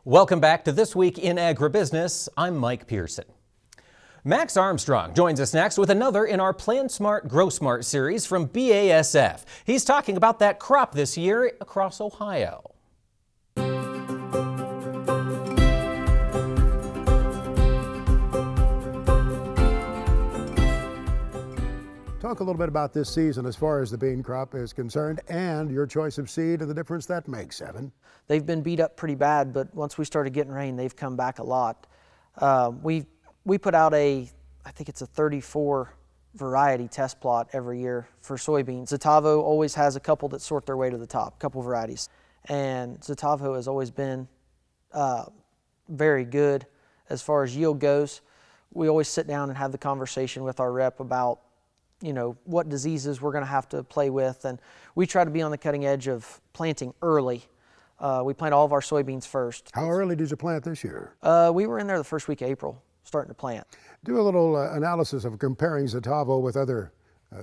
Welcome back to This Week in Agribusiness. I'm Mike Pearson. Max Armstrong joins us next with another in our Plan Smart, Grow Smart series from Basf. He's talking about that crop this year across Ohio. Talk a little bit about this season as far as the bean crop is concerned and your choice of seed and the difference that makes, Evan. They've been beat up pretty bad, but once we started getting rain, they've come back a lot. We put out I think it's a 34 variety test plot every year for soybeans. Zetavo always has a couple that sort their way to the top, a couple varieties. And Zetavo has always been very good as far as yield goes. We always sit down and have the conversation with our rep about what diseases we're going to have to play with, and we try to be on the cutting edge of planting early. We plant all of our soybeans first. How early did you plant this year? We were in there the first week of April, starting to plant. Do a little analysis of comparing Zetavo with other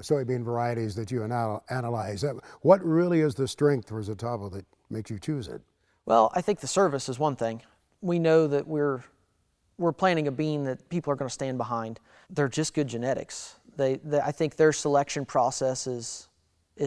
soybean varieties that you analyze. What really is the strength for Zetavo that makes you choose it? Well, I think the service is one thing. We know that we're planting a bean that people are going to stand behind. They're just good genetics. I think their selection process is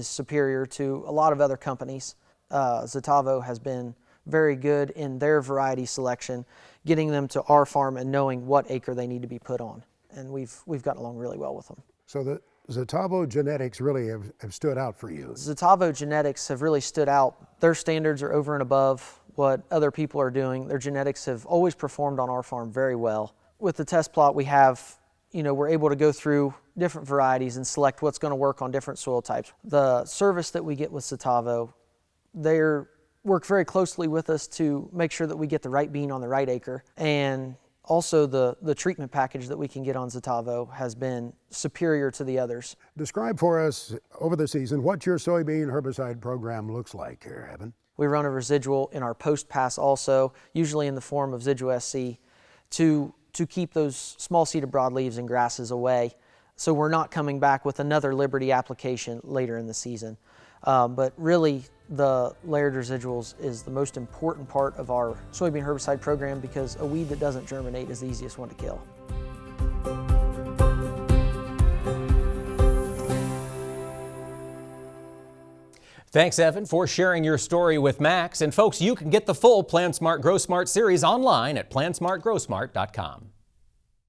superior to a lot of other companies. Zetavo has been very good in their variety selection, getting them to our farm and knowing what acre they need to be put on. And we've gotten along really well with them. So the Zetavo genetics really have stood out for you. Zetavo genetics have really stood out. Their standards are over and above what other people are doing. Their genetics have always performed on our farm very well. With the test plot we have, we're able to go through different varieties and select what's going to work on different soil types. The service that we get with Zetavo, they work very closely with us to make sure that we get the right bean on the right acre. And also the treatment package that we can get on Zetavo has been superior to the others. Describe for us over the season what your soybean herbicide program looks like here, Evan. We run a residual in our post-pass also, usually in the form of Zidua SC, to keep those small seeded broadleaves and grasses away, so we're not coming back with another Liberty application later in the season. But really, the layered residuals is the most important part of our soybean herbicide program because a weed that doesn't germinate is the easiest one to kill. Thanks, Evan, for sharing your story with Max. And folks, you can get the full Plan Smart, Grow Smart series online at plansmartgrowsmart.com.